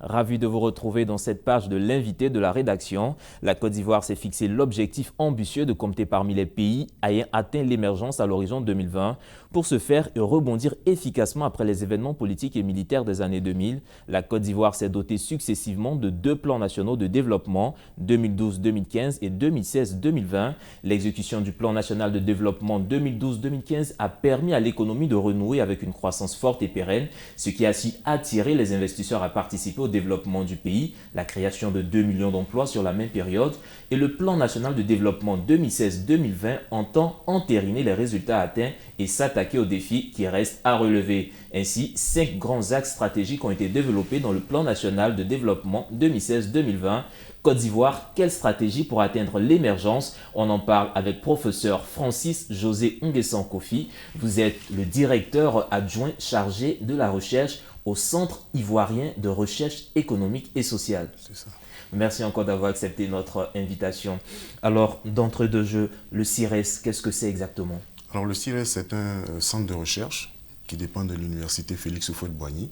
Ravi de vous retrouver dans cette page de l'invité de la rédaction. La Côte d'Ivoire s'est fixé l'objectif ambitieux de compter parmi les pays ayant atteint l'émergence à l'horizon 2020. Pour ce faire et rebondir efficacement après les événements politiques et militaires des années 2000, la Côte d'Ivoire s'est dotée successivement de 2 plans nationaux de développement, 2012-2015 et 2016-2020. L'exécution du plan national de développement 2012-2015 a permis à l'économie de renouer avec une croissance forte et pérenne, ce qui a su attirer les investisseurs à participer au développement du pays, la création de 2 millions d'emplois sur la même période, et le plan national de développement 2016-2020 entend entériner les résultats atteints et s'attaquer aux défis qui restent à relever. Ainsi, 5 grands axes stratégiques ont été développés dans le plan national de développement 2016-2020. Côte d'Ivoire, quelle stratégie pour atteindre l'émergence? On en parle avec professeur Francis José Nguessan Kofi. Vous êtes le directeur adjoint chargé de la recherche au Centre ivoirien de recherche économique et sociale. C'est ça. Merci encore d'avoir accepté notre invitation. Alors, d'entrée de jeu, le CIRES, qu'est-ce que c'est exactement? Alors le CIRES, c'est un centre de recherche qui dépend de l'université Félix Houphouët-Boigny.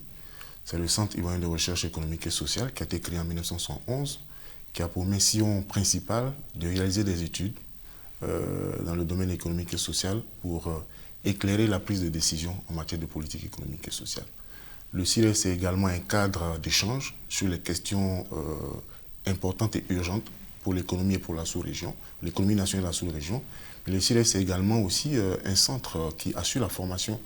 C'est le Centre ivoirien de recherche économique et sociale qui a été créé en 1971, qui a pour mission principale de réaliser des études dans le domaine économique et social pour éclairer la prise de décision en matière de politique économique et sociale. Le CIRES est également un cadre d'échange sur les questions importantes et urgentes pour l'économie et pour la sous-région, l'économie nationale et la sous-région. Mais le CIRES est également aussi un centre qui assure la formation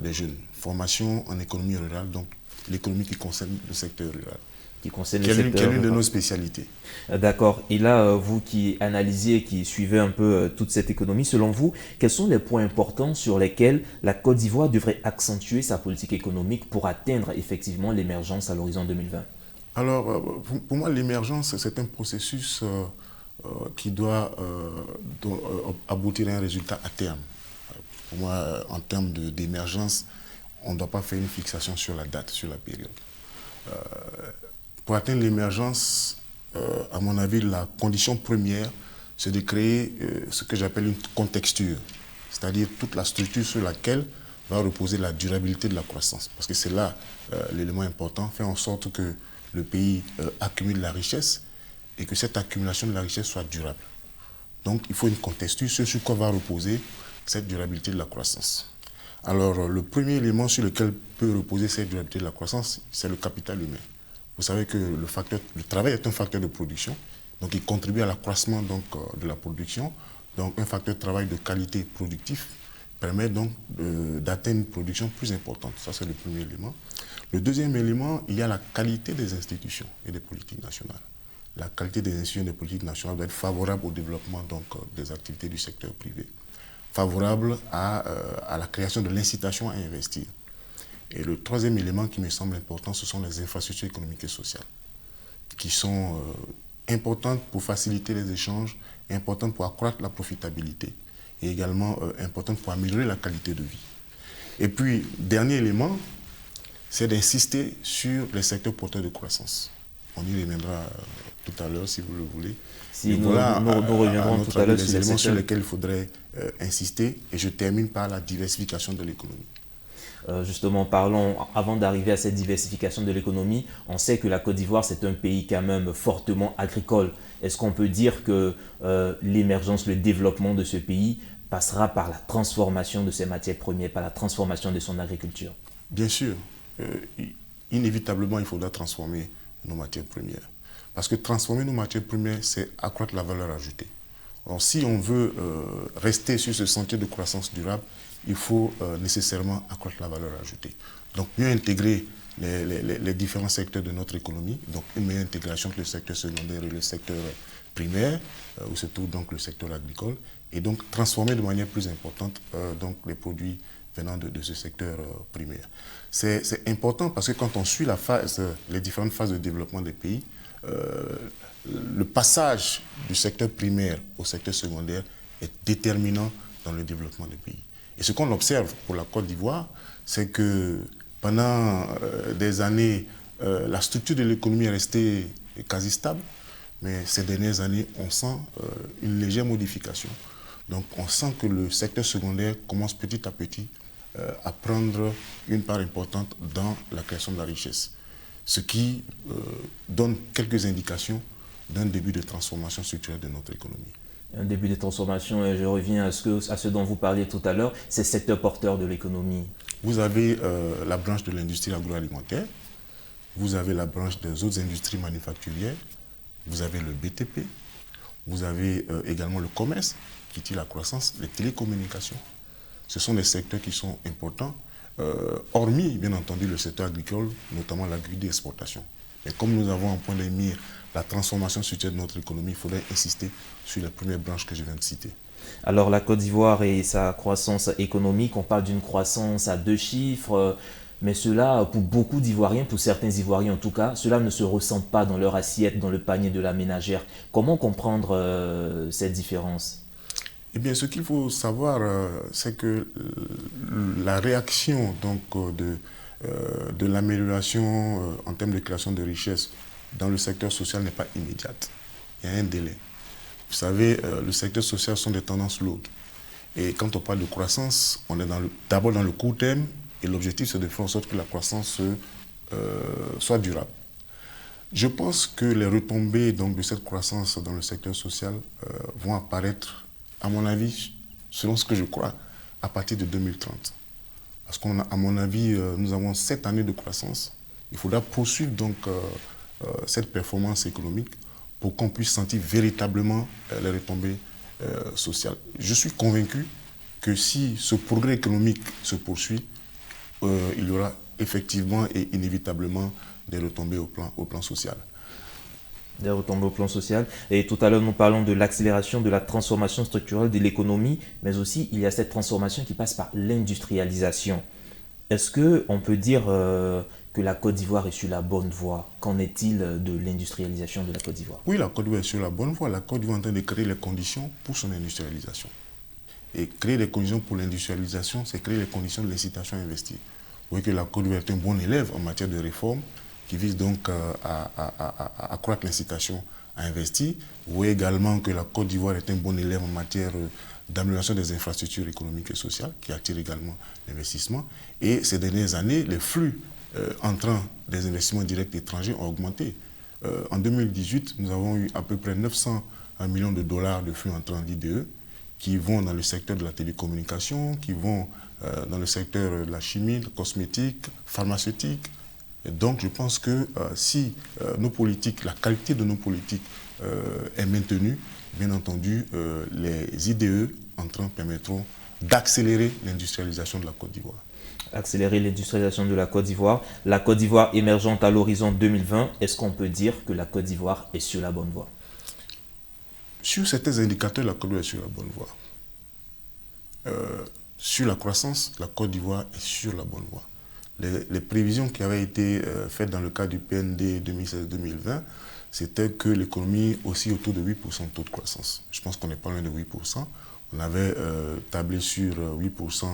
des jeunes, formation en économie rurale, donc l'économie qui concerne le secteur rural. Qui concerne le secteur Qui est l'une de nos spécialités. D'accord. Et là, vous qui analysez, qui suivez un peu toute cette économie, selon vous, quels sont les points importants sur lesquels la Côte d'Ivoire devrait accentuer sa politique économique pour atteindre effectivement l'émergence à l'horizon 2020? Alors, pour moi, l'émergence, c'est un processus qui doit aboutir à un résultat à terme. Pour moi, en termes d'émergence, on ne doit pas faire une fixation sur la date, sur la période. Pour atteindre l'émergence, à mon avis, la condition première, c'est de créer ce que j'appelle une contexture, c'est-à-dire toute la structure sur laquelle va reposer la durabilité de la croissance. Parce que c'est là l'élément important, faire en sorte que le pays accumule la richesse et que cette accumulation de la richesse soit durable. Donc il faut une contexture sur quoi va reposer cette durabilité de la croissance. Alors le premier élément sur lequel peut reposer cette durabilité de la croissance, c'est le capital humain. Vous savez que le travail est un facteur de production, donc il contribue à l'accroissement de la production. Donc un facteur de travail de qualité productif permet donc d'atteindre une production plus importante. Ça, c'est le premier élément. Le deuxième élément, il y a la qualité des institutions et des politiques nationales. La qualité des institutions et des politiques nationales doit être favorable au développement des activités du secteur privé, favorable à la création de l'incitation à investir. Et le troisième élément qui me semble important, ce sont les infrastructures économiques et sociales, qui sont importantes pour faciliter les échanges, importantes pour accroître la profitabilité et également importantes pour améliorer la qualité de vie. Et puis, dernier élément, c'est d'insister sur les secteurs porteurs de croissance. On y reviendra tout à l'heure si vous le voulez. Si nous reviendrons tout à l'heure sur les éléments sur lesquels il faudrait insister. Et je termine par la diversification de l'économie. Justement, parlons, avant d'arriver à cette diversification de l'économie, on sait que la Côte d'Ivoire, c'est un pays quand même fortement agricole. Est-ce qu'on peut dire que l'émergence, le développement de ce pays passera par la transformation de ses matières premières, par la transformation de son agriculture? Bien sûr. Inévitablement, il faudra transformer nos matières premières. Parce que transformer nos matières premières, c'est accroître la valeur ajoutée. Alors, si on veut rester sur ce sentier de croissance durable, il faut nécessairement accroître la valeur ajoutée. Donc, mieux intégrer les différents secteurs de notre économie, donc une meilleure intégration entre le secteur secondaire et le secteur primaire, où se trouve donc le secteur agricole, et donc transformer de manière plus importante donc les produits venant de ce secteur primaire. C'est important parce que quand on suit les différentes phases de développement des pays, le passage du secteur primaire au secteur secondaire est déterminant dans le développement des pays. Et ce qu'on observe pour la Côte d'Ivoire, c'est que pendant des années, la structure de l'économie est restée quasi stable, mais ces dernières années, on sent une légère modification. Donc on sent que le secteur secondaire commence petit à petit à prendre une part importante dans la création de la richesse. ce qui donne quelques indications d'un début de transformation structurelle de notre économie. Un début de transformation, et je reviens à ce dont vous parliez tout à l'heure, c'est le secteur porteur de l'économie. Vous avez la branche de l'industrie agroalimentaire, vous avez la branche des autres industries manufacturières, vous avez le BTP, vous avez également le commerce qui tire la croissance, les télécommunications. Ce sont des secteurs qui sont importants, hormis bien entendu le secteur agricole, notamment l'agriculture d'exportation. Et comme nous avons en point de mire la transformation structurelle de notre économie, il faudrait insister sur les premières branches que je viens de citer. Alors la Côte d'Ivoire et sa croissance économique, on parle d'une croissance à 2 chiffres, mais cela, pour beaucoup d'Ivoiriens, pour certains Ivoiriens en tout cas, cela ne se ressent pas dans leur assiette, dans le panier de la ménagère. Comment comprendre cette différence? Eh bien, ce qu'il faut savoir, c'est que la réaction de l'amélioration en termes de création de richesses dans le secteur social n'est pas immédiate. Il y a un délai. Vous savez, le secteur social sont des tendances lourdes. Et quand on parle de croissance, on est d'abord dans le court terme, et l'objectif c'est de faire en sorte que la croissance soit durable. Je pense que les retombées donc, de cette croissance dans le secteur social vont apparaître, à mon avis, selon ce que je crois, à partir de 2030. Parce qu'à mon avis, nous avons 7 années de croissance. Il faudra poursuivre donc cette performance économique pour qu'on puisse sentir véritablement les retombées sociales. Je suis convaincu que si ce progrès économique se poursuit, il y aura effectivement et inévitablement des retombées au plan social. Des retombées au plan social. Et tout à l'heure, nous parlons de l'accélération de la transformation structurelle de l'économie, mais aussi il y a cette transformation qui passe par l'industrialisation. Est-ce qu'on peut dire que la Côte d'Ivoire est sur la bonne voie? Qu'en est-il de l'industrialisation de la Côte d'Ivoire? Oui, la Côte d'Ivoire est sur la bonne voie. La Côte d'Ivoire est en train de créer les conditions pour son industrialisation. Et créer les conditions pour l'industrialisation, c'est créer les conditions de l'incitation à investir. Vous voyez que la Côte d'Ivoire est un bon élève en matière de réforme qui vise donc à accroître l'incitation à investir. Vous voyez également que la Côte d'Ivoire est un bon élève en matière d'amélioration des infrastructures économiques et sociales, qui attire également l'investissement. Et ces dernières années, les flux entrants des investissements directs étrangers ont augmenté. En 2018, nous avons eu à peu près 900 millions de dollars de flux entrants d'IDE qui vont dans le secteur de la télécommunication, qui vont dans le secteur de la chimie, de la cosmétique, pharmaceutique. Et donc je pense que si nos politiques, la qualité de nos politiques est maintenue, bien entendu, les IDE entrants permettront d'accélérer l'industrialisation de la Côte d'Ivoire. Accélérer l'industrialisation de la Côte d'Ivoire. La Côte d'Ivoire émergente à l'horizon 2020, est-ce qu'on peut dire que la Côte d'Ivoire est sur la bonne voie? Sur certains indicateurs, la Côte d'Ivoire est sur la bonne voie. Sur la croissance, la Côte d'Ivoire est sur la bonne voie. Les prévisions qui avaient été faites dans le cadre du PND 2016-2020, c'était que l'économie aussi autour de 8% de taux de croissance. Je pense qu'on n'est pas loin de 8%. On avait tablé sur 8%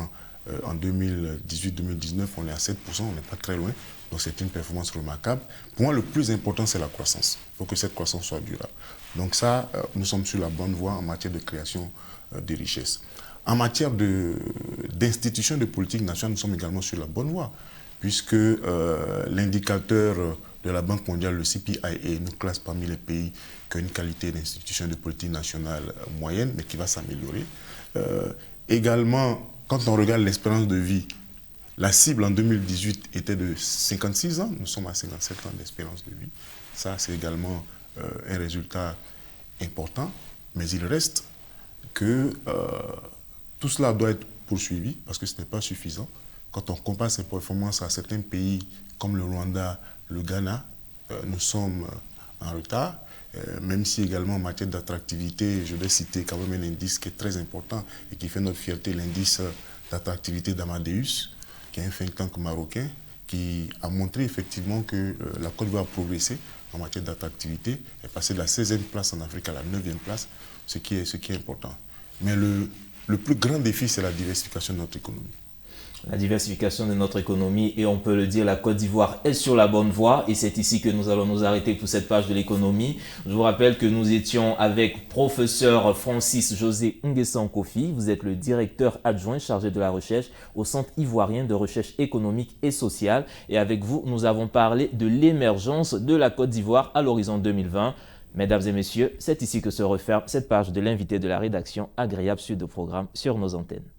en 2018-2019, on est à 7%, on n'est pas très loin. Donc c'est une performance remarquable. Pour moi, le plus important, c'est la croissance. Il faut que cette croissance soit durable. Donc ça, nous sommes sur la bonne voie en matière de création de richesses. En matière d'institutions de politique nationale, nous sommes également sur la bonne voie, puisque l'indicateur de la Banque mondiale, le CPIA, nous classe parmi les pays qui ont une qualité d'institution de politique nationale moyenne, mais qui va s'améliorer. Également, quand on regarde l'espérance de vie, la cible en 2018 était de 56 ans, nous sommes à 57 ans d'espérance de vie. Ça, c'est également un résultat important, mais il reste que tout cela doit être poursuivi parce que ce n'est pas suffisant. Quand on compare ces performances à certains pays comme le Rwanda, le Ghana, nous sommes en retard, même si également en matière d'attractivité, je vais citer quand même un indice qui est très important et qui fait notre fierté, l'indice d'attractivité d'Amadeus, qui est un think tank marocain, qui a montré effectivement que la Côte d'Ivoire a progressé en matière d'attractivité, est passée de la 16e place en Afrique à la 9e place, ce qui est important. Mais le plus grand défi, c'est la diversification de notre économie. La diversification de notre économie, et on peut le dire, la Côte d'Ivoire est sur la bonne voie, et c'est ici que nous allons nous arrêter pour cette page de l'économie. Je vous rappelle que nous étions avec professeur Francis José Nguessan Kofi. Vous êtes le directeur adjoint chargé de la recherche au Centre ivoirien de recherche économique et sociale, et avec vous, nous avons parlé de l'émergence de la Côte d'Ivoire à l'horizon 2020. Mesdames et messieurs, c'est ici que se referme cette page de l'invité de la rédaction, agréable suite de programme sur nos antennes.